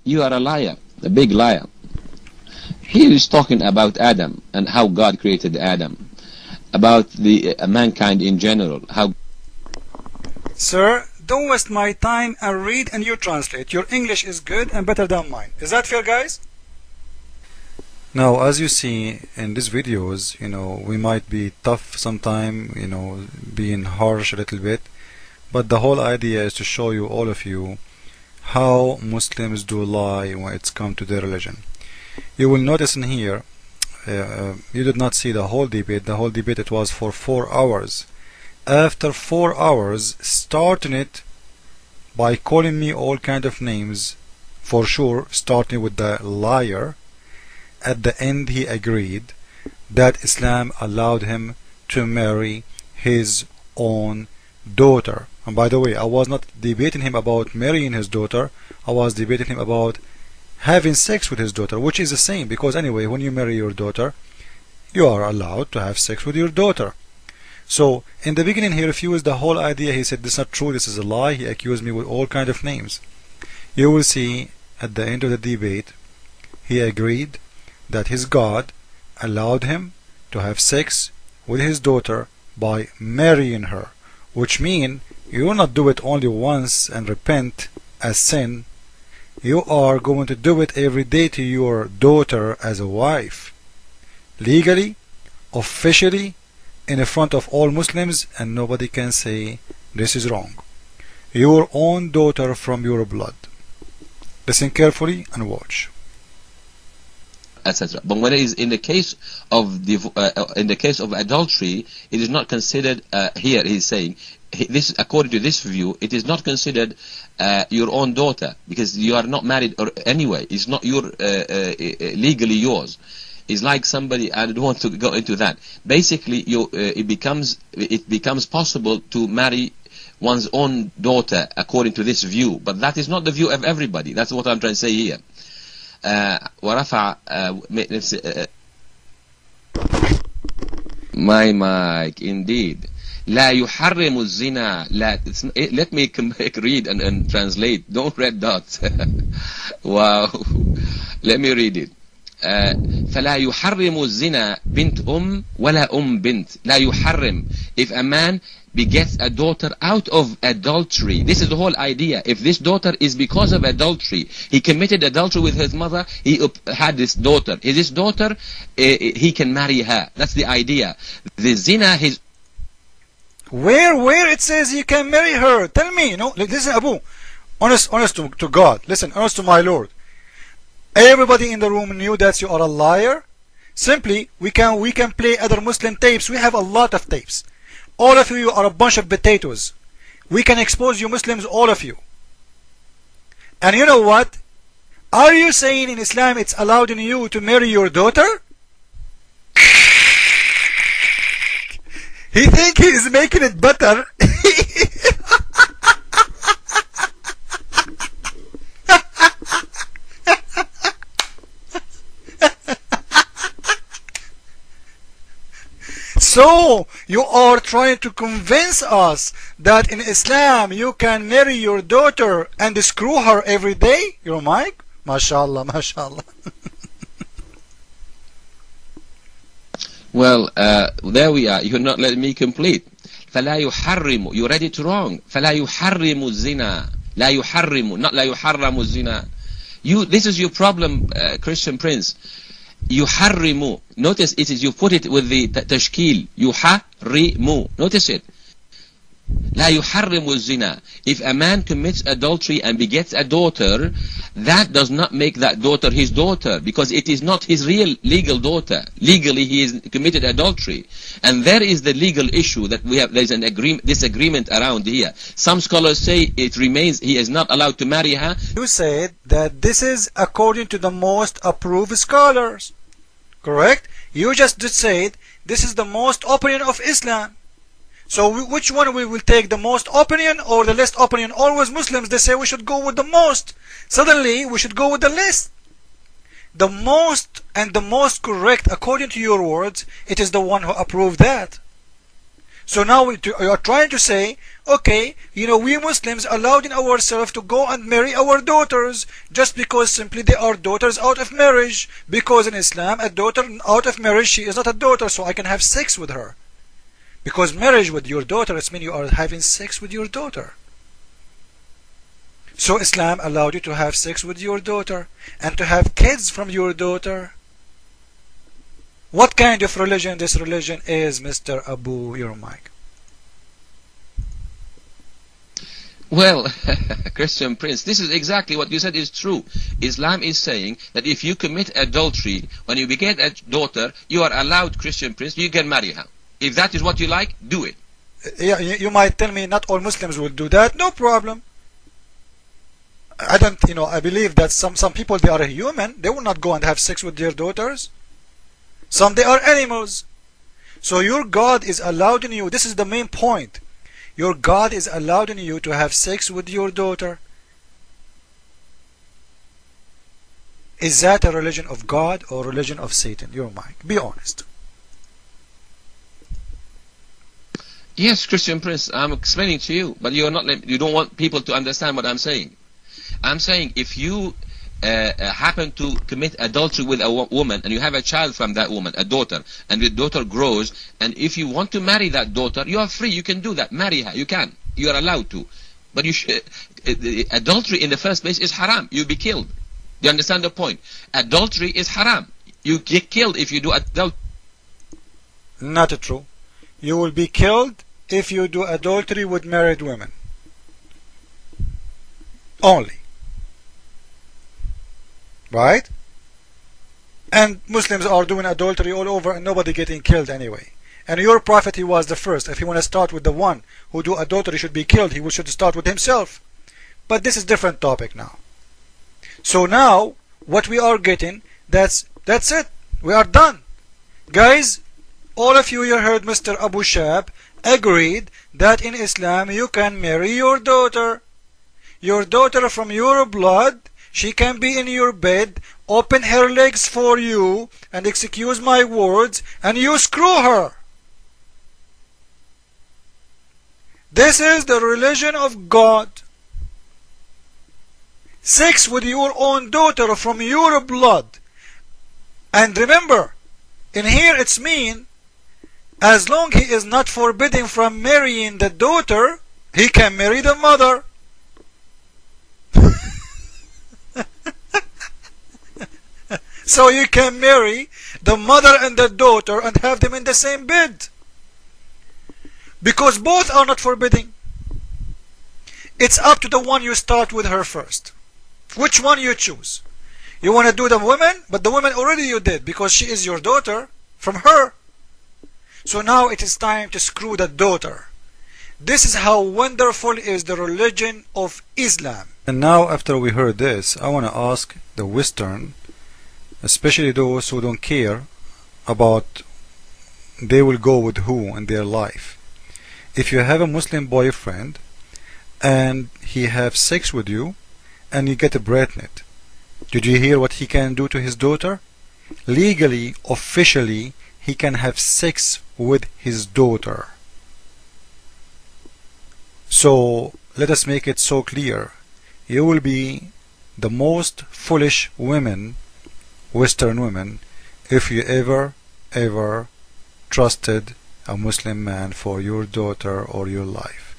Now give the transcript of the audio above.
You are a liar, a big liar. He is talking about Adam and how God created Adam, about the mankind in general. How. Sir, don't waste my time and read and you translate. Your English is good and better than mine. Is that fair, guys? Now, as you see in these videos, we might be tough sometime, being harsh a little bit, but the whole idea is to show you, all of you, how Muslims do lie when it's come to their religion. You will notice in here, you did not see the whole debate. The whole debate, it was for 4 hours. After 4 hours, starting it by calling me all kind of names, for sure, starting with the liar. At the end, he agreed that Islam allowed him to marry his own daughter. And by the way, I was not debating him about marrying his daughter. I was debating him about having sex with his daughter, which is the same, because anyway, when you marry your daughter, you are allowed to have sex with your daughter. So in the beginning, he refused the whole idea. He said, this is not true, this is a lie. He accused me with all kind of names. You will see at the end of the debate, he agreed that his God allowed him to have sex with his daughter by marrying her, which means you will not do it only once and repent as sin. You are going to do it every day to your daughter as a wife, legally, officially, in front of all Muslims, and nobody can say this is wrong. Your own daughter from your blood. Listen carefully and watch. Etc. But when it is in the case of adultery, it is not considered. Here he's saying, this, according to this view, it is not considered your own daughter, because you are not married or anyway. It's not your legally yours. It's like somebody. I don't want to go into that. Basically, it becomes possible to marry one's own daughter according to this view, but that is not the view of everybody. That's what I'm trying to say here. ورفع my mic indeed لا يحرم الزنا لا. Let me read and translate. Don't read dots. Wow. Let me read it. فلا يحرم الزنا بنت ولا بنت. لا يحرم. If a man begets a daughter out of adultery, this is the whole idea. If this daughter is because of adultery, he committed adultery with his mother, he had this daughter. His daughter, he can marry her. That's the idea. The zina, his. Where it says you can marry her? Tell me. Listen, Abu. Honest to God. Listen, honest to my Lord. Everybody in the room knew that you are a liar. Simply, we can play other Muslim tapes. We have a lot of tapes. All of you are a bunch of potatoes. We can expose you Muslims, all of you. And you know what? Are you saying in Islam it's allowed in you to marry your daughter? He think he is making it better. So, you are trying to convince us that in Islam you can marry your daughter and screw her every day? Your mic? MashaAllah, MashaAllah. Well, there we are. You're not letting me complete. فَلَا يُحَرِّمُ. You read it wrong. فَلَا يُحَرِّمُ الزِّنَا. لَا يُحَرِّمُ. Not لَا يُحَرَّمُ الزِّنَا. This is your problem, Christian Prince. يحرم. Notice it is, you put it with the tashkil. يحرم. Notice it. لا يحرم الزنا. If a man commits adultery and begets a daughter, that does not make that daughter his daughter, because it is not his real legal daughter. Legally he has committed adultery, and there is the legal issue that we have. There is an disagreement around here. Some scholars say it remains, he is not allowed to marry her. You said that this is according to the most approved scholars, correct? You just said this is the most opinion of Islam. So which one we will take, the most opinion or the least opinion? Always Muslims, they say we should go with the most. Suddenly we should go with the least. The most and the most correct, according to your words, it is the one who approved that. So now you are trying to say, okay, you know, we Muslims allowed in ourselves to go and marry our daughters just because simply they are daughters out of marriage. Because in Islam, a daughter out of marriage, she is not a daughter, so I can have sex with her. Because marriage with your daughter, it means you are having sex with your daughter. So Islam allowed you to have sex with your daughter and to have kids from your daughter. What kind of religion this religion is, Mr. Abu, your mic? Well, Christian Prince, this is exactly what you said is true. Islam is saying that if you commit adultery, when you beget a daughter, you are allowed, Christian Prince, you can marry her. If that is what you like, do it. Yeah, you might tell me not all Muslims will do that. No problem. I don't, you know, I believe that some people, they are human. They will not go and have sex with their daughters. Some, they are animals. So your God is allowed in you. This is the main point. Your God is allowed in you to have sex with your daughter. Is that a religion of God or religion of Satan? Your mic. Be honest. Yes, Christian Prince, I'm explaining to you, but you are not. You don't want people to understand what I'm saying. I'm saying if you happen to commit adultery with a woman and you have a child from that woman, a daughter, and the daughter grows, and if you want to marry that daughter, you are free, you can do that, marry her, you can, you are allowed to. But you adultery in the first place is haram, you'll be killed. Do you understand the point? Adultery is haram, you get killed if you do adultery. Not true. You will be killed if you do adultery with married women. Only. Right? And Muslims are doing adultery all over and nobody getting killed anyway. And your prophet, he was the first. If you want to start with the one who do adultery should be killed, he should start with himself. But this is different topic now. So now, what we are getting, that's it. We are done. Guys, all of you heard Mr. Abu Shab agreed that in Islam you can marry your daughter. Your daughter from your blood. She can be in your bed, open her legs for you, and excuse my words, and you screw her. This is the religion of God. Sex with your own daughter from your blood. And remember, in here it's mean, as long he is not forbidden from marrying the daughter, he can marry the mother. So you can marry the mother and the daughter and have them in the same bed. Because both are not forbidden. It's up to the one you start with her first. Which one you choose. You want to do the woman, but the woman already you did because she is your daughter from her. So now it is time to screw the daughter. This is how wonderful is the religion of Islam. And now after we heard this, I want to ask the Western, especially those who don't care about they will go with who in their life. If you have a Muslim boyfriend and he have sex with you and you get pregnant, did you hear what he can do to his daughter? Legally, officially, he can have sex with his daughter. So let us make it so clear. You will be the most foolish women, Western women, if you ever trusted a Muslim man for your daughter or your life.